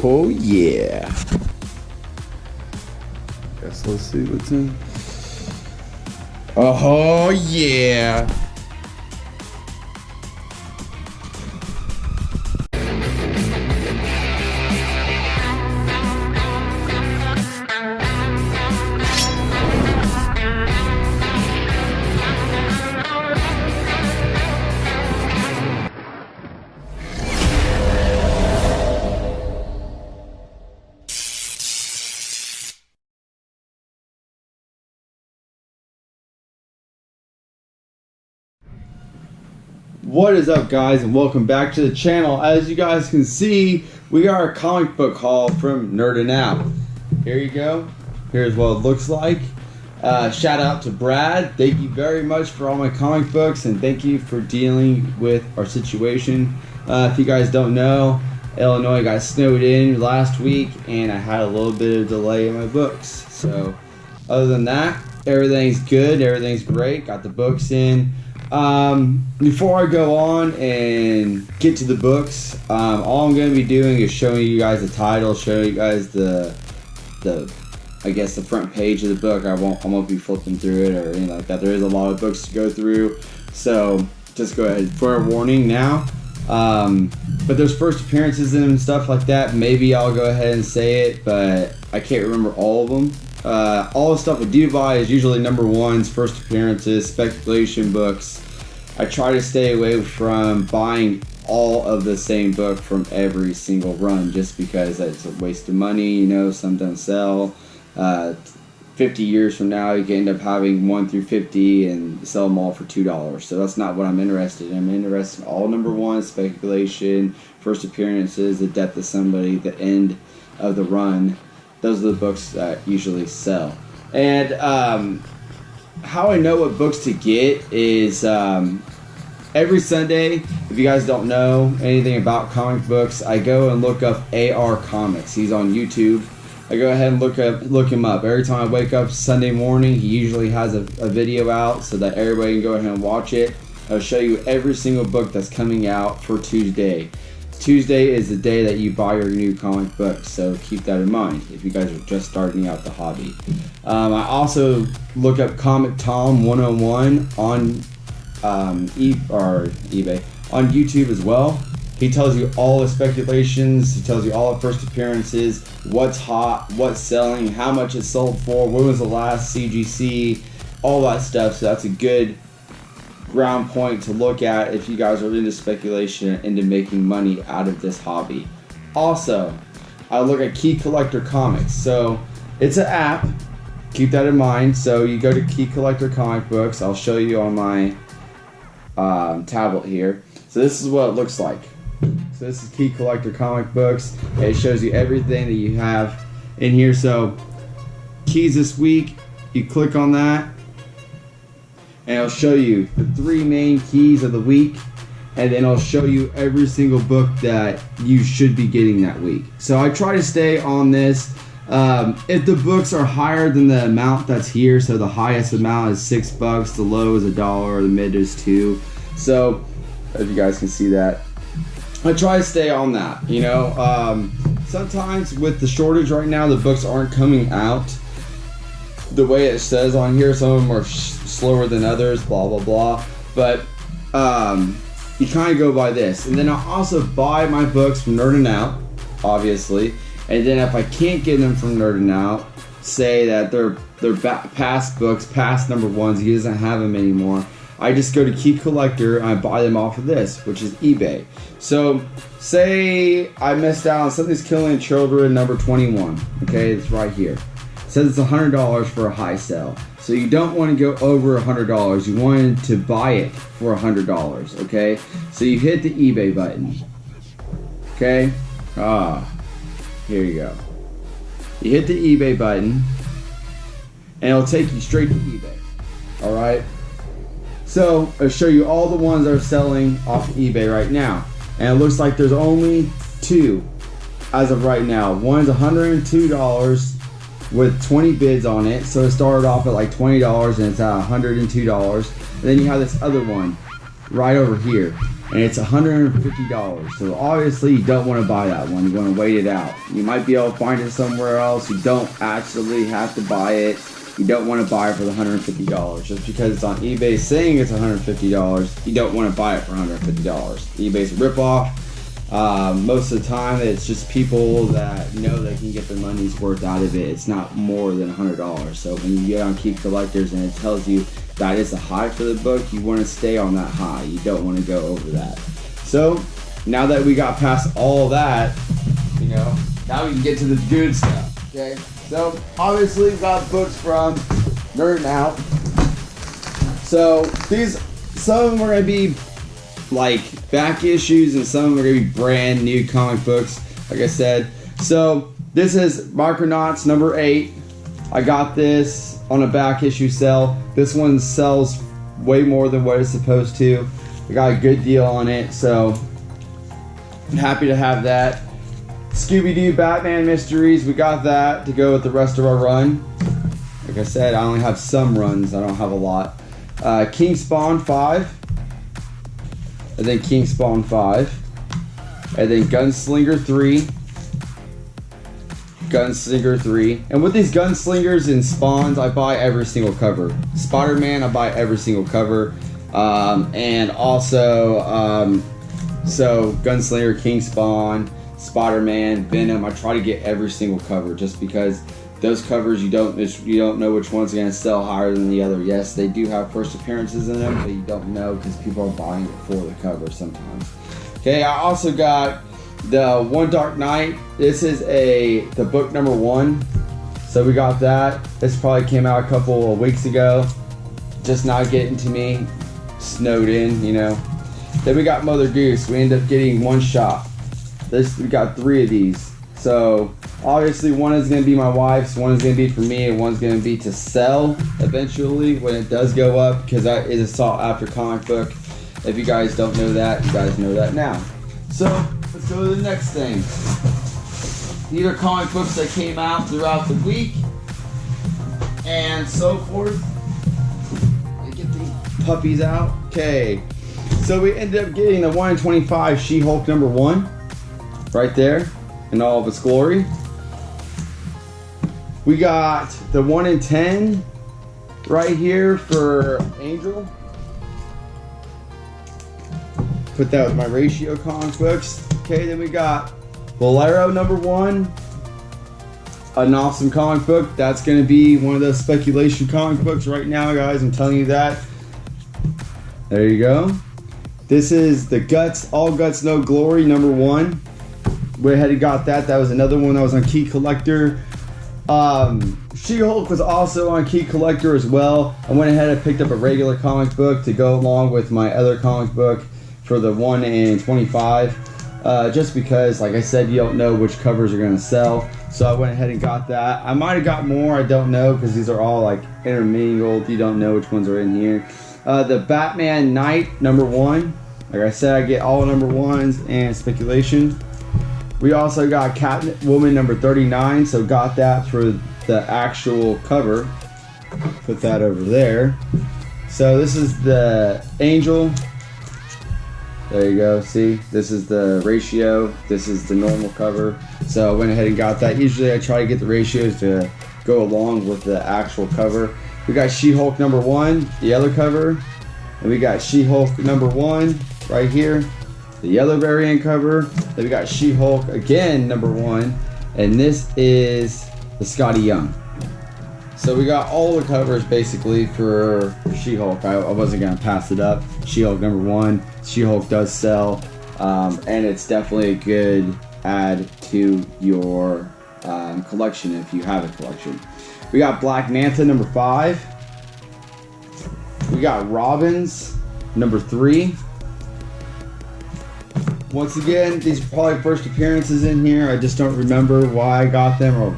Oh yeah. Guess let's see what's in. Oh yeah. What is up, guys, and welcome back to the channel. As you guys can see, we got our comic book haul from Nerdinout. Here you go. Here's what it looks like. Shout out to Brad. Thank you very much for all my comic books, and thank you for dealing with our situation. If you guys don't know, Illinois got snowed in last week, and I had a little bit of delay in my books. So, other than that, everything's good. Everything's great. Got the books in. Before I go on and get to the books, all I'm going to be doing is showing you guys the title, showing you guys the I guess the front page of the book. I won't be flipping through it or anything like that. There is a lot of books to go through, so just go ahead for a warning now. But there's first appearances and stuff like that. Maybe I'll go ahead and say it, but I can't remember all of them. All the stuff I do buy is usually number ones, first appearances, speculation books. I try to stay away from buying all of the same book from every single run, just because it's a waste of money. You know, some don't sell. 50 years from now, you can end up having 1 through 50 and sell them all for $2. So that's not what I'm interested in. I'm interested in all number ones, speculation, first appearances, the death of somebody, the end of the run. Those are the books that usually sell. And how I know what books to get is every Sunday, if you guys don't know anything about comic books, I go and look up AR Comics. He's on YouTube. I go ahead and look him up. Every time I wake up Sunday morning, he usually has a video out so that everybody can go ahead and watch it. I'll show you every single book that's coming out for Tuesday. Tuesday is the day that you buy your new comic book, so keep that in mind if you guys are just starting out the hobby. I also look up Comic Tom 101 on eBay, on YouTube as well. He tells you all the speculations, he tells you all the first appearances, what's hot, what's selling, how much it's sold for, when was the last CGC, all that stuff. So that's a good ground point to look at if you guys are into speculation and into making money out of this hobby. Also, I look at Key Collector Comics. So it's an app, keep that in mind. So you go to Key Collector Comic Books. I'll show you on my tablet here. So this is what it looks like. So this is Key Collector Comic Books. It shows you everything that you have in here. So keys this week, you click on that, and it'll show you the 3 main keys of the week, and then I'll show you every single book that you should be getting that week. So I try to stay on this. If the books are higher than the amount that's here, so the highest amount is $6, the low is $1, the mid is $2. So if you guys can see that, I try to stay on that. You know, sometimes with the shortage right now, the books aren't coming out the way it says on here. Some of them are slower than others, blah blah blah, but you kind of go by this. And then I also buy my books from Nerdinout, obviously, and then if I can't get them from Nerdinout, say that they're past books, past number ones, he doesn't have them anymore, I just go to Key Collector and I buy them off of this, which is eBay. So say I missed out on Something's Killing Children number 21, okay, it's right here. It says it's $100 for a high sell. So you don't want to go over $100. You want to buy it for $100, okay? So you hit the eBay button, okay? Here you go. You hit the eBay button, and it'll take you straight to eBay, all right? So I'll show you all the ones that are selling off eBay right now. And it looks like there's only 2 as of right now. One's $102 with 20 bids on it, so it started off at like $20 and it's at $102. And then you have this other one right over here. and it's $150. So obviously you don't want to buy that one. You want to wait it out. You might be able to find it somewhere else. You don't actually have to buy it. You don't want to buy it for the $150. Just because it's on eBay saying it's $150, you don't want to buy it for $150. eBay's a ripoff. Most of the time it's just people that know they can get their money's worth out of it. It's not more than $100. So when you get on Key Collectors and it tells you that is a high for the book, you want to stay on that high. You don't want to go over that. So now that we got past all that, you know, now we can get to the good stuff. Okay, so obviously we got books from Nerdinout. So these, some of them are going to be like back issues and some of them are going to be brand new comic books, like I said. So this is Micronauts number 8. I got this on a back issue sale. This one sells way more than what it's supposed to. I got a good deal on it, so I'm happy to have that. Scooby-Doo Batman Mysteries, we got that to go with the rest of our run. Like I said, I only have some runs, I don't have a lot. King Spawn 5, and then King Spawn 5, and then Gunslinger 3, Gunslinger 3. And with these Gunslingers and Spawns, I buy every single cover. Spider-Man, I buy every single cover. And also, so Gunslinger, King Spawn, Spider-Man, Venom, I try to get every single cover just because those covers you don't know which one's going to sell higher than the other. Yes, they do have first appearances in them, but you don't know because people are buying it for the cover sometimes. Okay, I also got the One Dark Knight. This is the book number 1. So we got that. This probably came out a couple of weeks ago. Just not getting to me. Snowed in, you know. Then we got Mother Goose. We ended up getting one shot. We got 3 of these. So obviously one is going to be my wife's, one is going to be for me, and one's going to be to sell eventually when it does go up, because that is a sought after comic book. If you guys don't know that, you guys know that now. So let's go to the next thing. These are comic books that came out throughout the week and so forth. Let me get these puppies out. Okay. So we ended up getting the 1 in 25 She-Hulk number 1 right there in all of its glory. We got the 1 in 10 right here for Angel. Put that with my ratio comic books. Okay, then we got Bolero number 1. An awesome comic book. That's going to be one of those speculation comic books right now, guys. I'm telling you that. There you go. This is the Guts, All Guts, No Glory number 1. Went ahead and got that. That was another one that was on Key Collector. She-Hulk was also on Key Collector as well. I went ahead and picked up a regular comic book to go along with my other comic book for the 1 in 25. Just because, like I said, you don't know which covers are going to sell. So I went ahead and got that. I might have got more, I don't know, because these are all like intermingled. You don't know which ones are in here. The Batman Knight number 1. Like I said, I get all number 1s and speculation. We also got Catwoman number 39, so got that for the actual cover. Put that over there. So this is the Angel. There you go, see? This is the ratio. This is the normal cover. So I went ahead and got that. Usually I try to get the ratios to go along with the actual cover. We got She-Hulk number 1, the yellow cover. And we got She-Hulk number 1 right here, the yellow variant cover. Then we got She-Hulk again number 1, and this is the Scotty Young. So we got all the covers basically for She-Hulk. I wasn't gonna pass it up. She-Hulk number 1. She-Hulk does sell, and it's definitely a good add to your collection if you have a collection. We got Black Manta number 5. We got Robins number 3. Once again, these are probably first appearances in here. I just don't remember why I got them or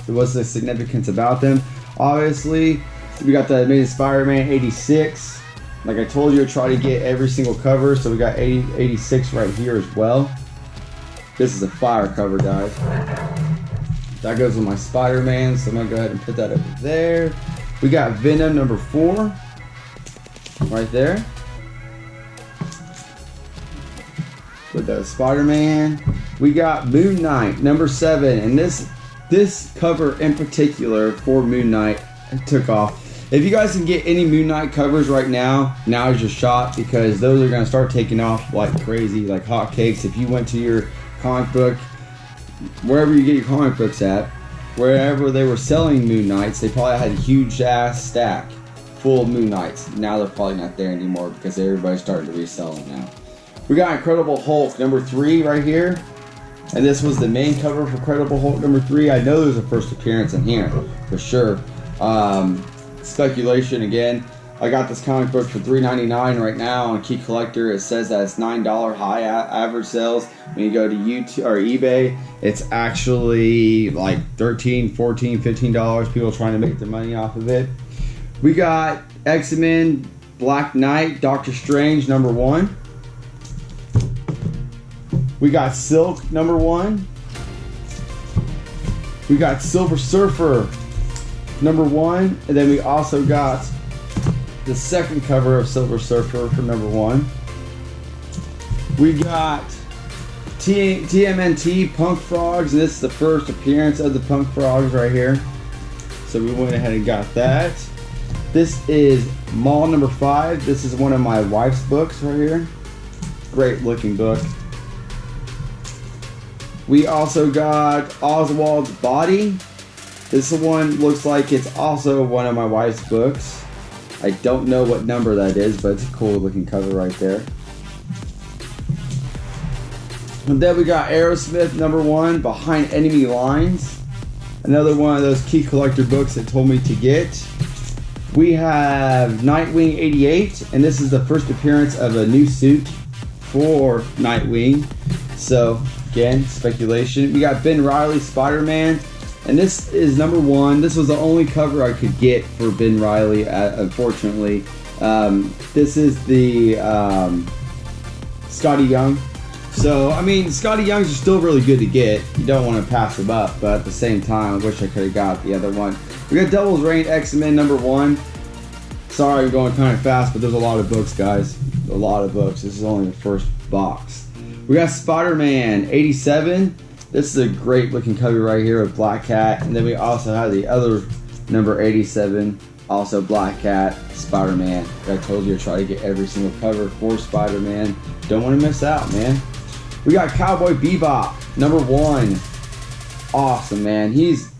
what's the significance about them. Obviously, we got the Amazing Spider-Man 86. Like I told you, I try to get every single cover, so we got 86 right here as well. This is a fire cover, guys. That goes with my Spider-Man, so I'm gonna go ahead and put that over there. We got Venom number 4 right there. with the Spider-Man. We got Moon Knight, number 7, and this cover in particular for Moon Knight took off. If you guys can get any Moon Knight covers right now is your shot, because those are going to start taking off like crazy, like hotcakes. If you went to your comic book, wherever you get your comic books at, wherever they were selling Moon Knights, they probably had a huge ass stack full of Moon Knights. Now they're probably not there anymore because everybody's starting to resell them now. We got Incredible Hulk number 3 right here, and this was the main cover for Incredible Hulk number 3. I know there's a first appearance in here for sure. Speculation again. I got this comic book for $3.99 right now on Key Collector. It says that it's $9 high average sales. When you go to YouTube or eBay, it's actually like $13, $14, $15. People trying to make their money off of it. We got X-Men, Black Knight, Doctor Strange number 1. We got Silk number 1. We got Silver Surfer number 1, and then we also got the second cover of Silver Surfer for number 1. We got TMNT Punk Frogs, and this is the first appearance of the Punk Frogs right here. So we went ahead and got that. This is Mall number 5. This is one of my wife's books right here. Great looking book. We also got Oswald's Body. This one looks like it's also one of my wife's books. I don't know what number that is, but it's a cool looking cover right there. And then we got Aerosmith number 1, Behind Enemy Lines. Another one of those Key Collector books that told me to get. We have Nightwing 88, and this is the first appearance of a new suit for Nightwing. So again, speculation. We got Ben Reilly Spider-Man. And this is number 1. This was the only cover I could get for Ben Reilly, unfortunately. This is the Scotty Young. So, I mean, Scotty Youngs are still really good to get. You don't want to pass them up, but at the same time, I wish I could have got the other one. We got Devil's Reign X-Men number 1. Sorry, I'm going kind of fast, but there's a lot of books, guys. A lot of books. This is only the first box. We got Spider-Man 87. This is a great looking cover right here with Black Cat. And then we also have the other number 87, also Black Cat, Spider-Man. I told you to try to get every single cover for Spider-Man. Don't want to miss out, man. We got Cowboy Bebop, number 1. Awesome, man. He's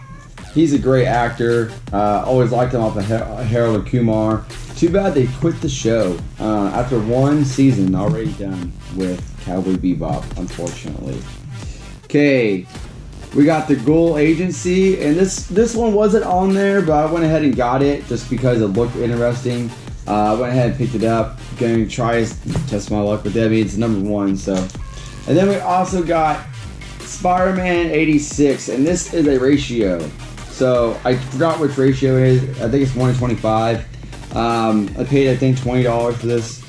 a great actor. Always liked him off of Harold and Kumar. Too bad they quit the show after 1 season already done with Cowboy Bebop, unfortunately. Okay, we got the Ghoul Agency, and this one wasn't on there, but I went ahead and got it just because it looked interesting. I went ahead and picked it up. Going to try to test my luck with Debbie. It's number 1, so. And then we also got Spider-Man 86, and this is a ratio. So I forgot which ratio it is. I think it's 1:25. I paid, I think, $20 for this.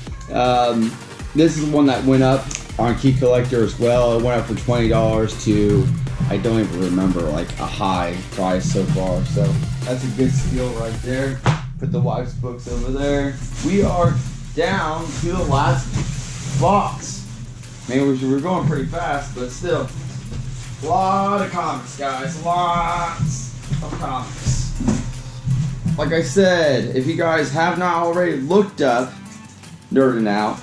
This is one that went up on Key Collector as well. It went up from $20 to, I don't even remember, like a high price so far. So that's a good steal right there. Put the wife's books over there. We are down to the last box. Man, we're going pretty fast, but still. A lot of comics, guys. Lots of comics. Like I said, if you guys have not already looked up Nerdinout,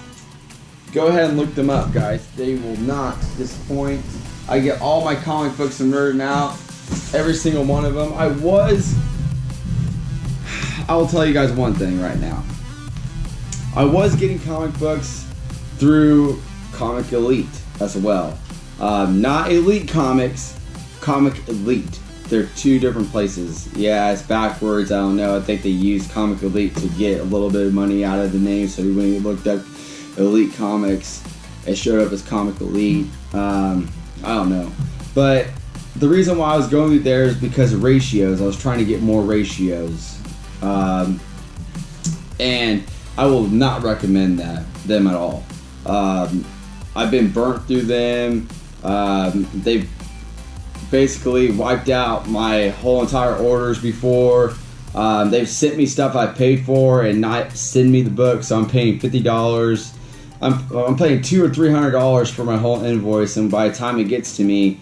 go ahead and look them up, guys. They will not disappoint. I get all my comic books from Nerdinout, every single one of them. I will tell you guys one thing right now. I was getting comic books through Comic Elite as well. Not Elite Comics, Comic Elite. They're 2 different places. Yeah, it's backwards. I don't know. I think they used Comic Elite to get a little bit of money out of the name. So when you looked up Elite Comics, it showed up as Comic Elite. I don't know. But the reason why I was going through there is because of ratios. I was trying to get more ratios. And I will not recommend them at all. I've been burnt through them. They've basically wiped out my whole entire orders before. They've sent me stuff I paid for and not send me the book, so I'm paying $50 I'm paying $200 or $300 for my whole invoice, and by the time it gets to me,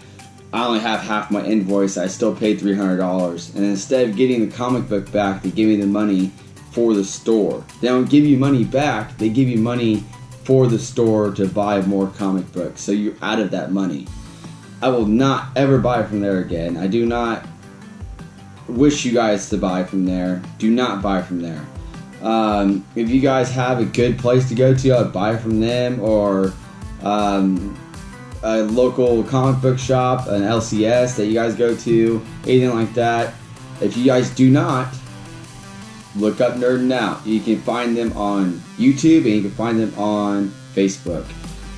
I only have half my invoice. I still paid $300, and instead of getting the comic book back, they give me the money for the store. They don't give you money back. They give you money for the store to buy more comic books, so you're out of that money. I will not ever buy from there again. I do not wish you guys to buy from there. Do not buy from there. If you guys have a good place to go to, I'd buy from them, or a local comic book shop, an LCS that you guys go to, anything like that. If you guys do not, look up Nerdinout. You can find them on YouTube and you can find them on Facebook.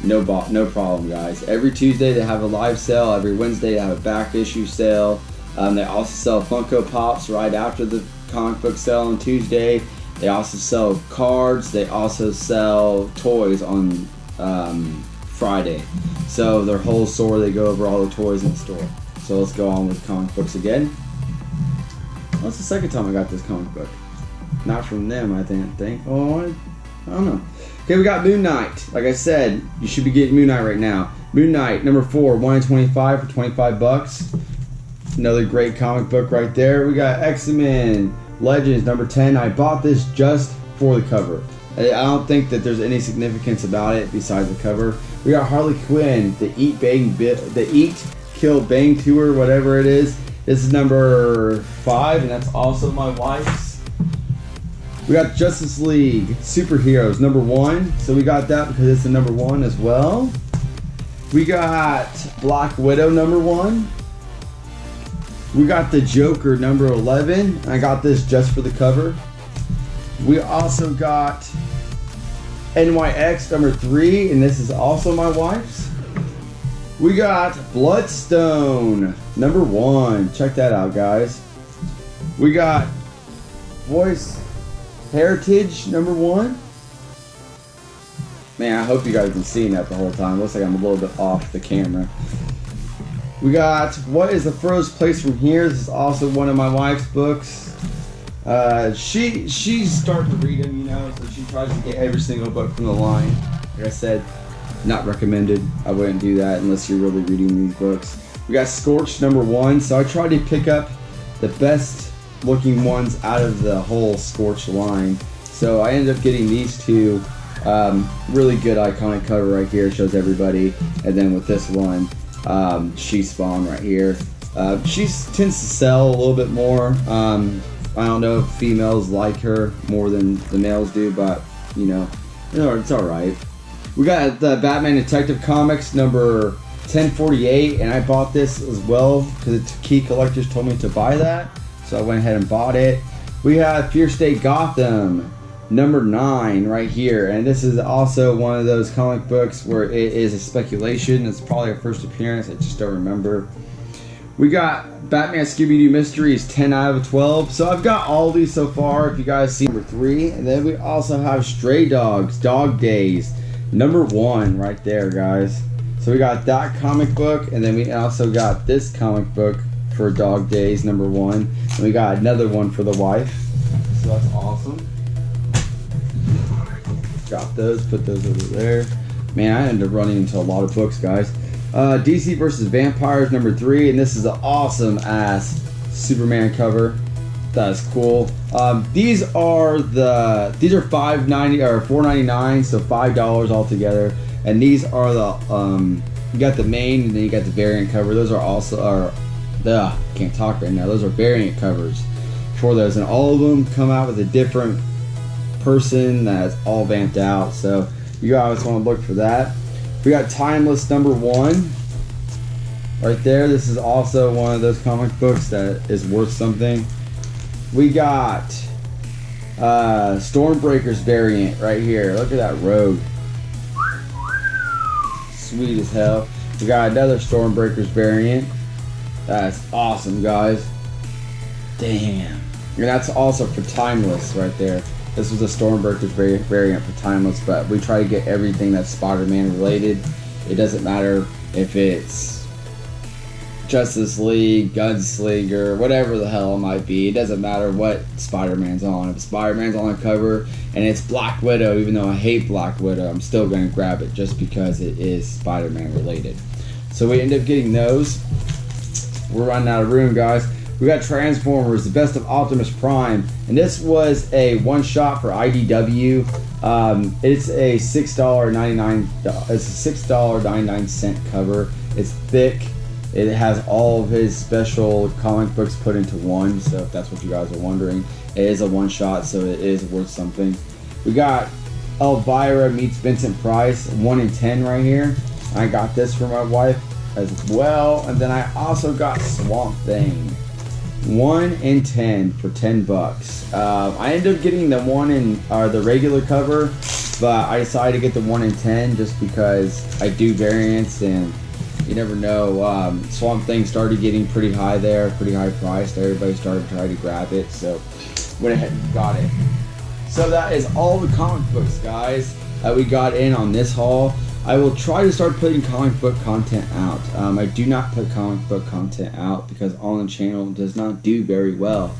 No problem, guys. Every Tuesday they have a live sale. Every Wednesday they have a back issue sale. They also sell Funko Pops right after the comic book sale on Tuesday. They also sell cards. They also sell toys on Friday. So their whole store, they go over all the toys in the store. So let's go on with comic books again. That's the second time I got this comic book. Not from them, I think. Oh, I don't know. Okay, we got Moon Knight. Like I said, you should be getting Moon Knight right now. Moon Knight, number 4, 1 in 25 for 25 bucks. Another great comic book right there. We got X-Men Legends, number 10. I bought this just for the cover. I don't think that there's any significance about it besides the cover. We got Harley Quinn, the Eat, Kill, Bang Tour, whatever it is. This is number 5, and that's also my wife's. We got Justice League Superheroes, number 1. So we got that because it's the number 1 as well. We got Black Widow, number 1. We got the Joker, number 11. I got this just for the cover. We also got NYX, number 3, and this is also my wife's. We got Bloodstone, number 1. Check that out, guys. We got Voice Heritage, number 1. Man, I hope you guys have been seeing that the whole time. Looks like I'm a little bit off the camera. We got What is the Furthest Place from Here? This is also one of my wife's books. She's starting to read them, you know, so she tries to get every single book from the line. Like I said, not recommended. I wouldn't do that unless you're really reading these books. We got Scorched, number 1. So I tried to pick up the best looking ones out of the whole Scorched line. So I ended up getting these two. Really good iconic cover right here, shows everybody. And then with this one, She Spawn right here. She tends to sell a little bit more. I don't know if females like her more than the males do, but you know, it's alright. We got the Batman Detective Comics number 1048, and I bought this as well because the key collectors told me to buy that, so I went ahead and bought it. We have Fear State Gotham number 9 right here, and this is also one of those comic books where it is a speculation. It's probably a first appearance, I just don't remember. We got Batman Scooby-Doo Mysteries 10 out of 12. So I've got all these so far, if you guys see number 3. And then we also have Stray Dogs, Dog Days, number 1 right there, guys. So we got that comic book, and then we also got this comic book for Dog Days, number 1. And we got another one for the wife. So that's awesome. Got those, put those over there. Man, I ended up running into a lot of books, guys. DC vs. Vampires number 3, and this is an awesome ass Superman cover. That's cool. These are $5.90 or $4.99, so $5 altogether. And these are the you got the main, and then you got the variant cover. Those are also can't talk right now. Those are variant covers for those, and all of them come out with a different person that's all vamped out. So you guys want to look for that. We got Timeless number 1 right there. This is also one of those comic books that is worth something. We got Stormbreaker's variant right here. Look at that Rogue. Sweet as hell. We got another Stormbreaker's variant. That's awesome, guys. Damn. And that's also for Timeless right there. This was a Stormbreaker's variant for Timeless, but we try to get everything that's Spider-Man related. It doesn't matter if it's Justice League, Gunslinger, whatever the hell it might be. It doesn't matter what Spider-Man's on. If Spider-Man's on the cover and it's Black Widow, even though I hate Black Widow, I'm still going to grab it just because it is Spider-Man related. So we end up getting those. We're running out of room, guys. We got Transformers, the Best of Optimus Prime, and this was a one-shot for IDW. It's a $6.99. It's a $6.99 cover. It's thick. It has all of his special comic books put into one. So if that's what you guys are wondering, it is a one-shot, so it is worth something. We got Elvira meets Vincent Price, 1 in 10 right here. I got this for my wife as well, and then I also got Swamp Thing. 1 in 10 for $10. I ended up getting the the regular cover, but I decided to get the 1 in 10 just because I do variants, and you never know. Swamp Thing started getting pretty high there, pretty high priced. Everybody started trying to grab it, so went ahead and got it. So that is all the comic books, guys, that we got in on this haul. I will try to start putting comic book content out. I do not put comic book content out because on the channel does not do very well.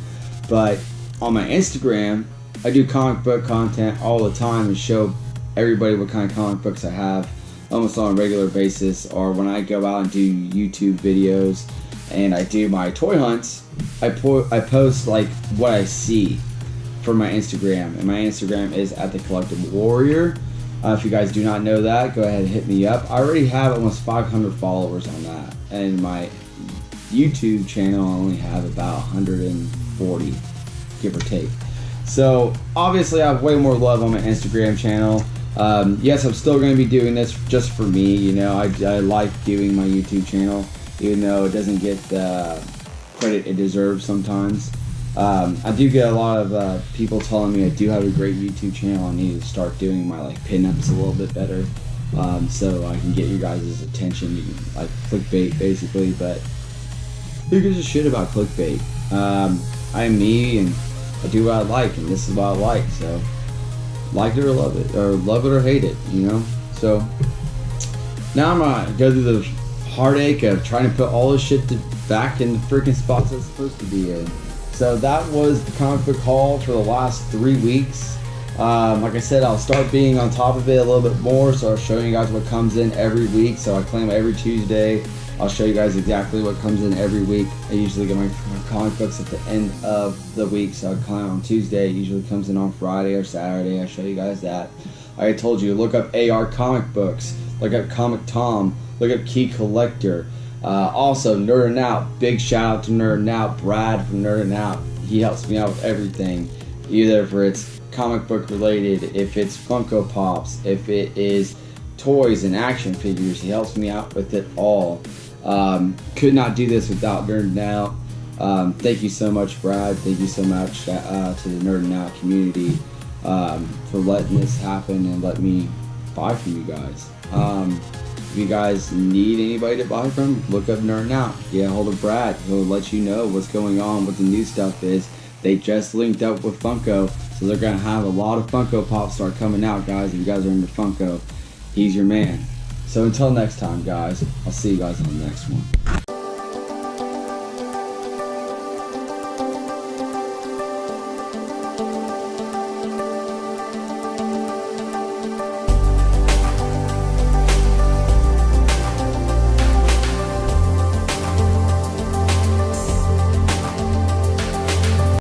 But on my Instagram, I do comic book content all the time and show everybody what kind of comic books I have almost on a regular basis. Or when I go out and do YouTube videos and I do my toy hunts, I post like what I see for my Instagram. And my Instagram is @thecollectiblewarrior. If you guys do not know that, go ahead and hit me up. I already have almost 500 followers on that. And my YouTube channel, I only have about 140, give or take. So, obviously, I have way more love on my Instagram channel. Yes, I'm still going to be doing this just for me. You know, I like doing my YouTube channel, even though it doesn't get the credit it deserves sometimes. I do get a lot of people telling me I do have a great YouTube channel. I need to start doing my pinups a little bit better, so I can get you guys' attention, like clickbait basically. But who gives a shit about clickbait? I'm me, and I do what I like, and this is what I like. So like it or love it or hate it, you know. So now I'm gonna go through the heartache of trying to put all this shit back in the freaking spots it's supposed to be in. So that was the comic book haul for the last 3 weeks. Like I said, I'll start being on top of it a little bit more, so I'll show you guys what comes in every week. So I claim every Tuesday, I'll show you guys exactly what comes in every week. I usually get my comic books at the end of the week, so I claim on Tuesday. It usually comes in on Friday or Saturday. I'll show you guys that. Like I told you, look up AR Comic Books, look up Comic Tom, look up Key Collector. Also, Nerdinout, big shout out to Nerdinout, Brad from Nerdinout. He helps me out with everything, either for it's comic book related, if it's Funko Pops, if it is toys and action figures. He helps me out with it all. Could not do this without Nerdinout. Thank you so much, Brad. Thank you so much to the Nerdinout community for letting this happen and let me buy from you guys. If you guys need anybody to buy from, look up Nerdinout. Get a hold of Brad. He'll let you know what's going on, what the new stuff is. They just linked up with Funko, so they're going to have a lot of Funko Pops start coming out, guys. If you guys are into Funko, he's your man. So until next time, guys, I'll see you guys on the next one.